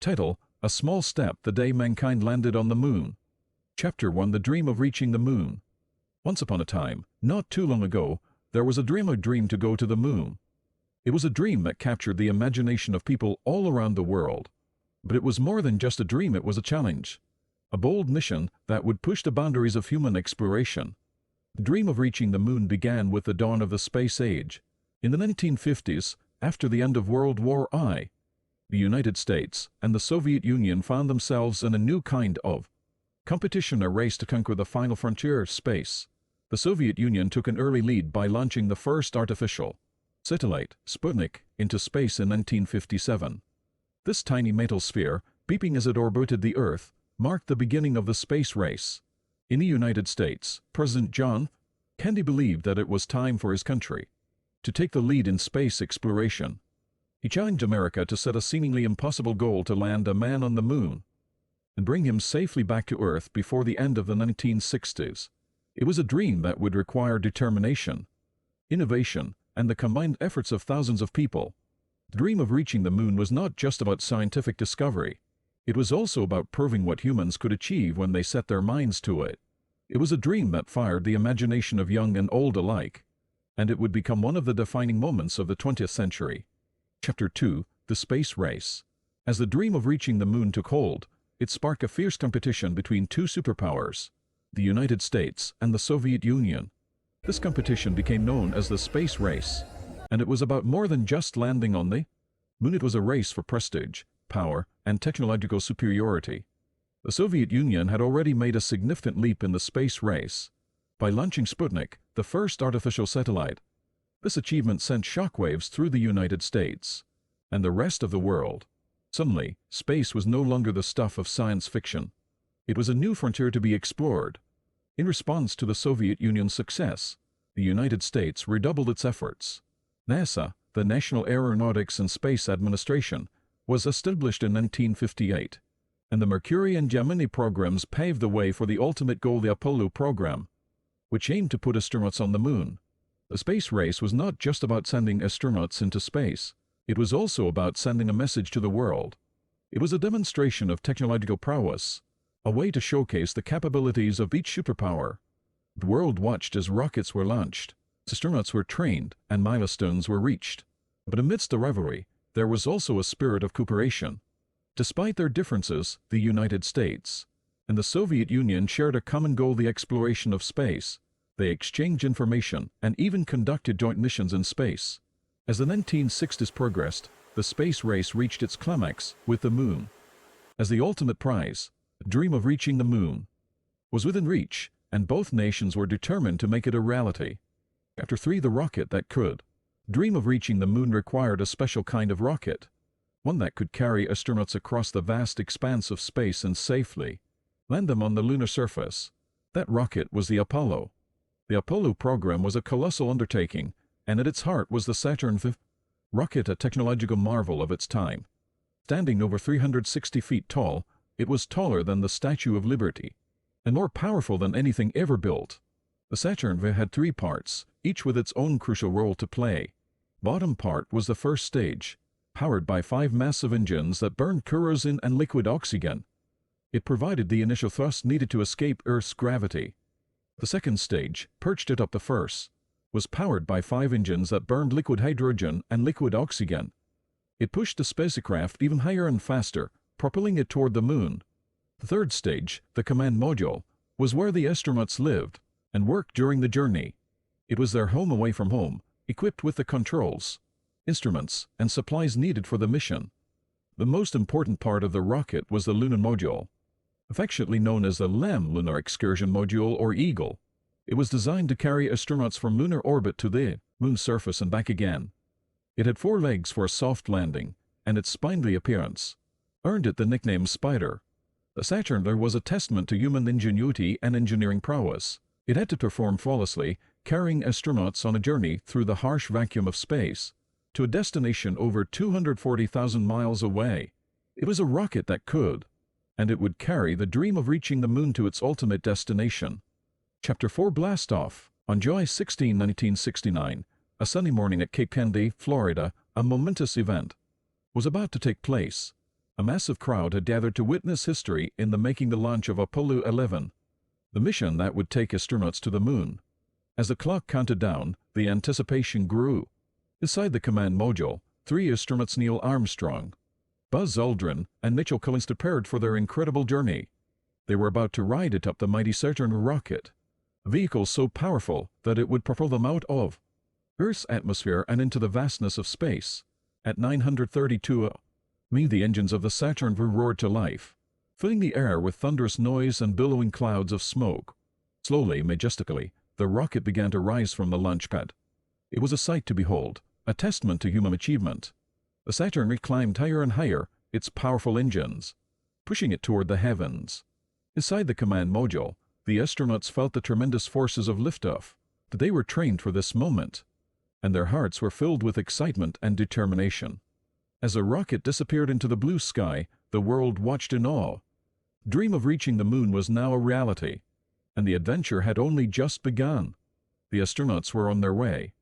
Title: A Small Step, the Day Mankind Landed on the Moon. Chapter 1: The Dream of Reaching the Moon. Once upon a time, not too long ago, there was a dream to go to the moon. It was a dream that captured the imagination of people all around the world. But it was more than just a dream, it was a challenge. A bold mission that would push the boundaries of human exploration. The dream of reaching the moon began with the dawn of the space age. In the 1950s, after the end of World War I, the United States and the Soviet Union found themselves in a new kind of competition, a race to conquer the final frontier, space. The Soviet Union took an early lead by launching the first artificial satellite, Sputnik, into space in 1957. This tiny metal sphere, beeping as it orbited the Earth, marked the beginning of the space race. In the United States, President John Kennedy believed that it was time for his country to take the lead in space exploration. He challenged America to set a seemingly impossible goal to land a man on the moon and bring him safely back to Earth before the end of the 1960s. It was a dream that would require determination, innovation, and the combined efforts of thousands of people. The dream of reaching the moon was not just about scientific discovery. It was also about proving what humans could achieve when they set their minds to it. It was a dream that fired the imagination of young and old alike, and it would become one of the defining moments of the 20th century. Chapter 2: The Space Race. As the dream of reaching the moon took hold, it sparked a fierce competition between two superpowers, the United States and the Soviet Union. This competition became known as the space race, and it was about more than just landing on the moon. It was a race for prestige, power, and technological superiority. The Soviet Union had already made a significant leap in the space race by launching Sputnik, the first artificial satellite. This achievement sent shockwaves through the United States and the rest of the world. Suddenly, space was no longer the stuff of science fiction. It was a new frontier to be explored. In response to the Soviet Union's success, the United States redoubled its efforts. NASA, the National Aeronautics and Space Administration, was established in 1958, and the Mercury and Gemini programs paved the way for the ultimate goal, the Apollo program, which aimed to put astronauts on the moon. The space race was not just about sending astronauts into space. It was also about sending a message to the world. It was a demonstration of technological prowess, a way to showcase the capabilities of each superpower. The world watched as rockets were launched, astronauts were trained, and milestones were reached. But amidst the rivalry, there was also a spirit of cooperation. Despite their differences, the United States and the Soviet Union shared a common goal: the exploration of space. They exchanged information and even conducted joint missions in space. As the 1960s progressed, the space race reached its climax with the moon as the ultimate prize. The dream of reaching the moon was within reach, and both nations were determined to make it a reality. Chapter 3: The Rocket That Could. The dream of reaching the moon required a special kind of rocket, one that could carry astronauts across the vast expanse of space and safely land them on the lunar surface. That rocket was the Apollo. The Apollo program was a colossal undertaking, and at its heart was the Saturn V rocket, a technological marvel of its time. Standing over 360 feet tall, it was taller than the Statue of Liberty, and more powerful than anything ever built. The Saturn V had three parts, each with its own crucial role to play. Bottom part was the first stage, powered by 5 massive engines that burned kerosene and liquid oxygen. It provided the initial thrust needed to escape Earth's gravity. The second stage, perched atop the first, was powered by 5 engines that burned liquid hydrogen and liquid oxygen. It pushed the spacecraft even higher and faster, propelling it toward the moon. The third stage, the command module, was where the astronauts lived and worked during the journey. It was their home away from home, equipped with the controls, instruments, and supplies needed for the mission. The most important part of the rocket was the lunar module, affectionately known as the LEM, Lunar Excursion Module, or EAGLE. It was designed to carry astronauts from lunar orbit to the moon's surface and back again. It had 4 legs for a soft landing, and its spindly appearance earned it the nickname Spider. The Saturn V was a testament to human ingenuity and engineering prowess. It had to perform flawlessly, carrying astronauts on a journey through the harsh vacuum of space to a destination over 240,000 miles away. It was a rocket that could, and it would carry the dream of reaching the moon to its ultimate destination. Chapter 4: Blast Off. On July 16, 1969, a sunny morning at Cape Kennedy, Florida, a momentous event was about to take place. A massive crowd had gathered to witness history in the making the launch of Apollo 11, the mission that would take astronauts to the moon. As the clock counted down, the anticipation grew. Inside the command module, 3 astronauts Neil Armstrong, Buzz Aldrin, and Mitchell Collins prepared for their incredible journey. They were about to ride it up the mighty Saturn rocket, a vehicle so powerful that it would propel them out of Earth's atmosphere and into the vastness of space. At 932 the engines of the Saturn roared to life, filling the air with thunderous noise and billowing clouds of smoke. Slowly, majestically, the rocket began to rise from the launch pad. It was a sight to behold, a testament to human achievement. The Saturn climbed higher and higher, its powerful engines pushing it toward the heavens. Inside the command module, the astronauts felt the tremendous forces of liftoff. They were trained for this moment, and their hearts were filled with excitement and determination. As the rocket disappeared into the blue sky, the world watched in awe. The dream of reaching the moon was now a reality, and the adventure had only just begun. The astronauts were on their way,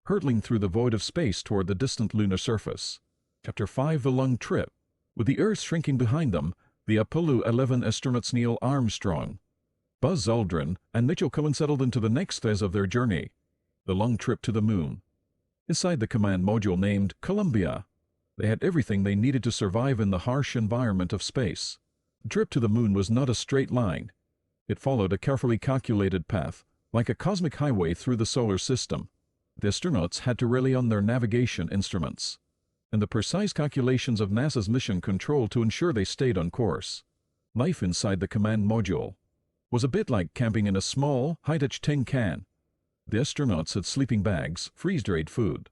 hurtling through the void of space toward the distant lunar surface. Chapter 5: The Long Trip. With the Earth shrinking behind them, the Apollo 11 astronauts Neil Armstrong, Buzz Aldrin, and Mitchell Collins settled into the next phase of their journey, the long trip to the moon. Inside the command module named Columbia, they had everything they needed to survive in the harsh environment of space. The trip to the moon was not a straight line. It followed a carefully calculated path, like a cosmic highway through the solar system. The astronauts had to rely on their navigation instruments and the precise calculations of NASA's mission control to ensure they stayed on course. Life inside the command module was a bit like camping in a small, high-tech tin can. The astronauts had sleeping bags, freeze-dried food,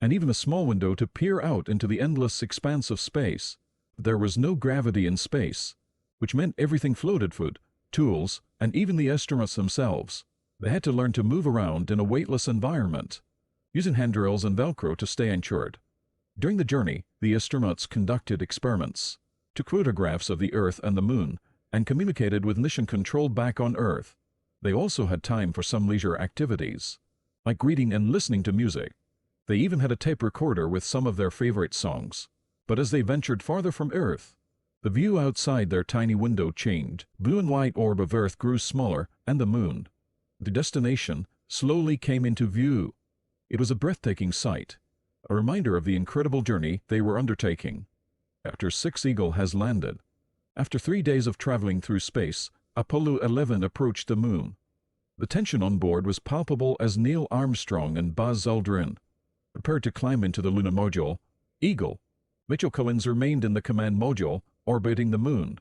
and even a small window to peer out into the endless expanse of space. There was no gravity in space, which meant everything floated: food, tools, and even the astronauts themselves. They had to learn to move around in a weightless environment, using handrails and Velcro to stay anchored. During the journey, the astronauts conducted experiments, took photographs of the Earth and the Moon, and communicated with mission control back on Earth. They also had time for some leisure activities, like reading and listening to music. They even had a tape recorder with some of their favorite songs. But as they ventured farther from Earth, the view outside their tiny window changed. Blue and white orb of Earth grew smaller, and the moon, the destination, slowly came into view. It was a breathtaking sight, a reminder of the incredible journey they were undertaking. Chapter 6: Eagle has landed. After 3 days of traveling through space, Apollo 11 approached the moon. The tension on board was palpable as Neil Armstrong and Buzz Aldrin prepared to climb into the lunar module, Eagle. Mitchell Collins remained in the command module, orbiting the moon.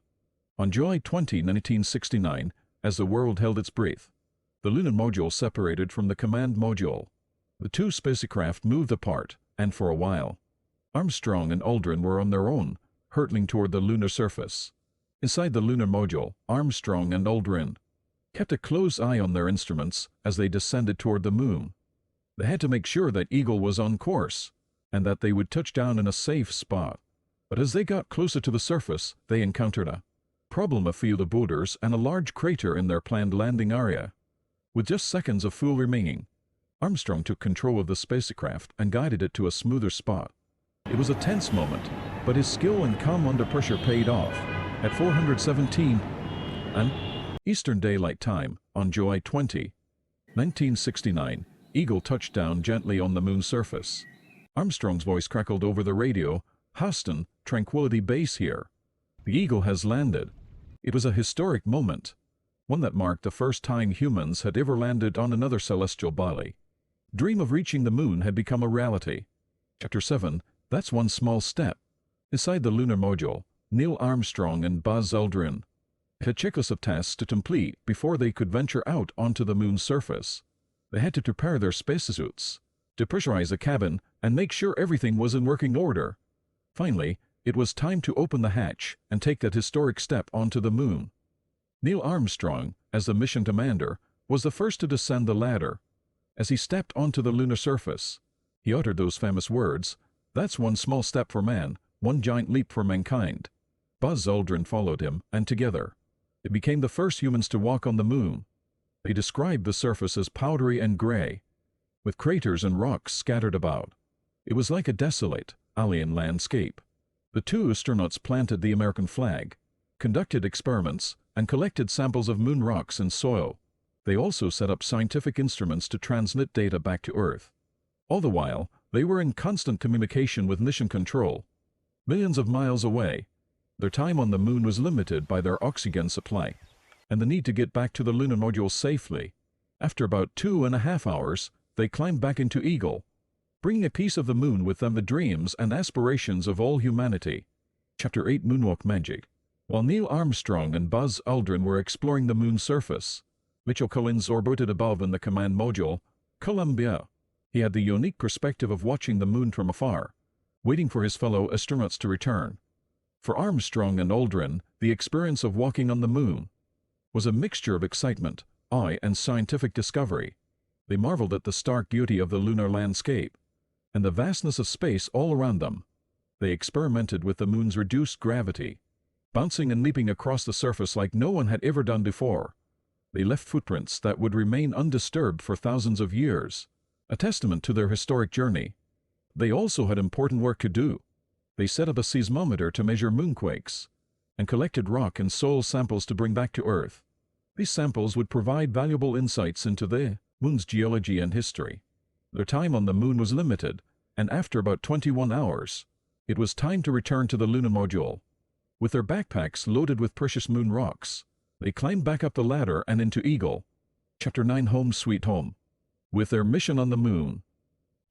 On July 20, 1969, as the world held its breath, the lunar module separated from the command module. The 2 spacecraft moved apart, and for a while, Armstrong and Aldrin were on their own, hurtling toward the lunar surface. Inside the lunar module, Armstrong and Aldrin kept a close eye on their instruments as they descended toward the moon. They had to make sure that Eagle was on course, and that they would touch down in a safe spot. But as they got closer to the surface, they encountered a problem: a field of boulders and a large crater in their planned landing area. With just seconds of fuel remaining, Armstrong took control of the spacecraft and guided it to a smoother spot. It was a tense moment, but his skill and calm under pressure paid off. At 4:17 Eastern Daylight Time, on July 20, 1969, Eagle touched down gently on the moon's surface. Armstrong's voice crackled over the radio: "Houston, Tranquility Base here. The Eagle has landed." It was a historic moment, one that marked the first time humans had ever landed on another celestial body. The dream of reaching the moon had become a reality. Chapter 7: That's One Small Step. Inside the lunar module, Neil Armstrong and Buzz Aldrin had a checklist of tasks to complete before they could venture out onto the moon's surface. They had to prepare their spacesuits, to pressurize the cabin, and make sure everything was in working order. Finally, it was time to open the hatch and take that historic step onto the moon. Neil Armstrong, as the mission commander, was the first to descend the ladder. As he stepped onto the lunar surface, he uttered those famous words: "That's one small step for man, one giant leap for mankind." Buzz Aldrin followed him, and together, they became the first humans to walk on the moon. They described the surface as powdery and gray, with craters and rocks scattered about. It was like a desolate, alien landscape. The two astronauts planted the American flag, conducted experiments, and collected samples of moon rocks and soil. They also set up scientific instruments to transmit data back to Earth. All the while, they were in constant communication with mission control, millions of miles away. Their time on the moon was limited by their oxygen supply and the need to get back to the lunar module safely. After about 2.5 hours, they climbed back into Eagle, bringing a piece of the moon with them, the dreams and aspirations of all humanity. Chapter 8: Moonwalk Magic. While Neil Armstrong and Buzz Aldrin were exploring the moon's surface, Mitchell Collins orbited above in the command module, Columbia. He had the unique perspective of watching the moon from afar, waiting for his fellow astronauts to return. For Armstrong and Aldrin, the experience of walking on the moon was a mixture of excitement, awe, and scientific discovery. They marveled at the stark beauty of the lunar landscape and the vastness of space all around them. They experimented with the moon's reduced gravity, bouncing and leaping across the surface like no one had ever done before. They left footprints that would remain undisturbed for thousands of years, a testament to their historic journey. They also had important work to do. They set up a seismometer to measure moonquakes and collected rock and soil samples to bring back to Earth. These samples would provide valuable insights into the moon's geology and history. Their time on the moon was limited, and after about 21 hours, it was time to return to the lunar module. With their backpacks loaded with precious moon rocks, they climbed back up the ladder and into Eagle. Chapter 9: Home Sweet Home. With their mission on the moon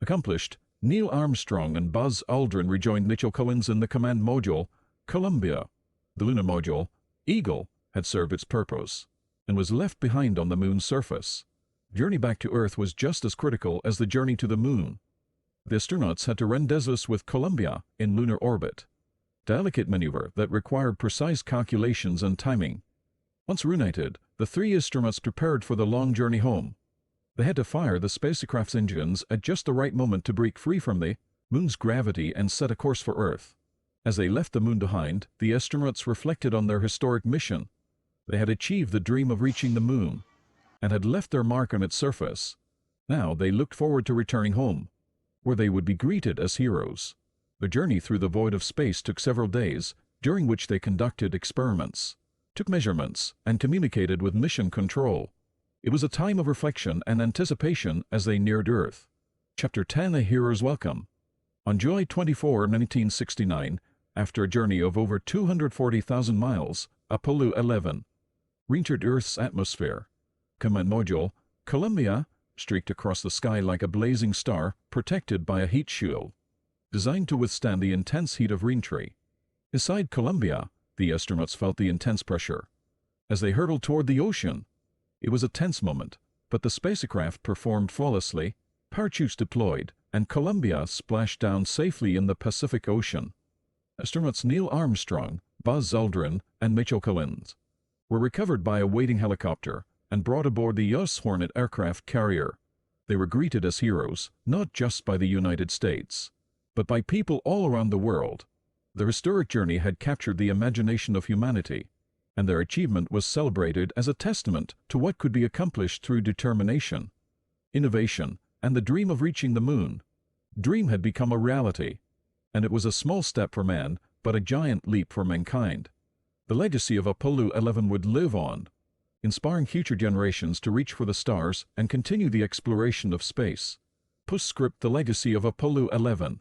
accomplished, Neil Armstrong and Buzz Aldrin rejoined Mitchell Collins in the command module, Columbia. The lunar module, Eagle, had served its purpose and was left behind on the moon's surface. The journey back to Earth was just as critical as the journey to the moon. The astronauts had to rendezvous with Columbia in lunar orbit, a delicate maneuver that required precise calculations and timing. Once reunited, the three astronauts prepared for the long journey home. They had to fire the spacecraft's engines at just the right moment to break free from the moon's gravity and set a course for Earth. As they left the moon behind, the astronauts reflected on their historic mission. They had achieved the dream of reaching the moon and had left their mark on its surface. Now they looked forward to returning home, where they would be greeted as heroes. The journey through the void of space took several days, during which they conducted experiments, took measurements, and communicated with mission control. It was a time of reflection and anticipation as they neared Earth. Chapter 10: A Hero's Welcome. On July 24, 1969, after a journey of over 240,000 miles, Apollo 11 re-entered Earth's atmosphere. Command module, Columbia, streaked across the sky like a blazing star, protected by a heat shield, designed to withstand the intense heat of re-entry. Inside Columbia, the astronauts felt the intense pressure as they hurtled toward the ocean. It was a tense moment, but the spacecraft performed flawlessly. Parachutes deployed, and Columbia splashed down safely in the Pacific Ocean. Astronauts Neil Armstrong, Buzz Aldrin, and Mitchell Collins were recovered by a waiting helicopter and brought aboard the U.S. Hornet aircraft carrier. They were greeted as heroes, not just by the United States, but by people all around the world. Their historic journey had captured the imagination of humanity, and their achievement was celebrated as a testament to what could be accomplished through determination, innovation, and the dream of reaching the moon. Dream had become a reality, and it was a small step for man, but a giant leap for mankind. The legacy of Apollo 11 would live on, inspiring future generations to reach for the stars and continue the exploration of space. Postscript: the legacy of Apollo 11.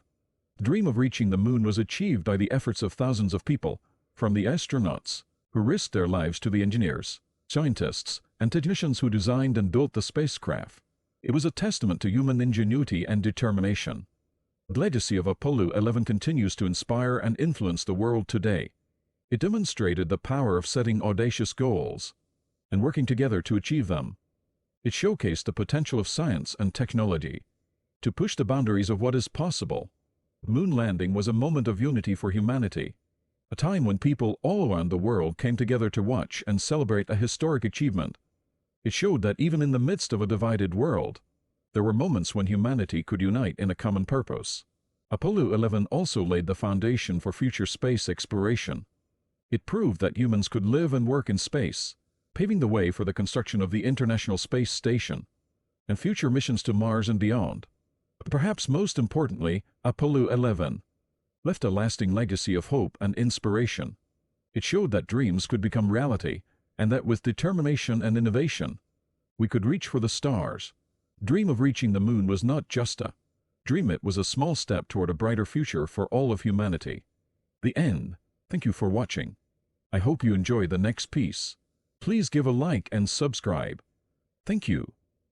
The dream of reaching the moon was achieved by the efforts of thousands of people, from the astronauts, who risked their lives, to the engineers, scientists, and technicians who designed and built the spacecraft. It was a testament to human ingenuity and determination. The legacy of Apollo 11 continues to inspire and influence the world today. It demonstrated the power of setting audacious goals and working together to achieve them. It showcased the potential of science and technology to push the boundaries of what is possible. The moon landing was a moment of unity for humanity, a time when people all around the world came together to watch and celebrate a historic achievement. It showed that even in the midst of a divided world, there were moments when humanity could unite in a common purpose. Apollo 11 also laid the foundation for future space exploration. It proved that humans could live and work in space, paving the way for the construction of the International Space Station and future missions to Mars and beyond. But perhaps most importantly, Apollo 11 left a lasting legacy of hope and inspiration. It showed that dreams could become reality, and that with determination and innovation, we could reach for the stars. Dream of reaching the moon was not just a dream, it was a small step toward a brighter future for all of humanity. The end. Thank you for watching. I hope you enjoy the next piece. Please give a like and subscribe. Thank you.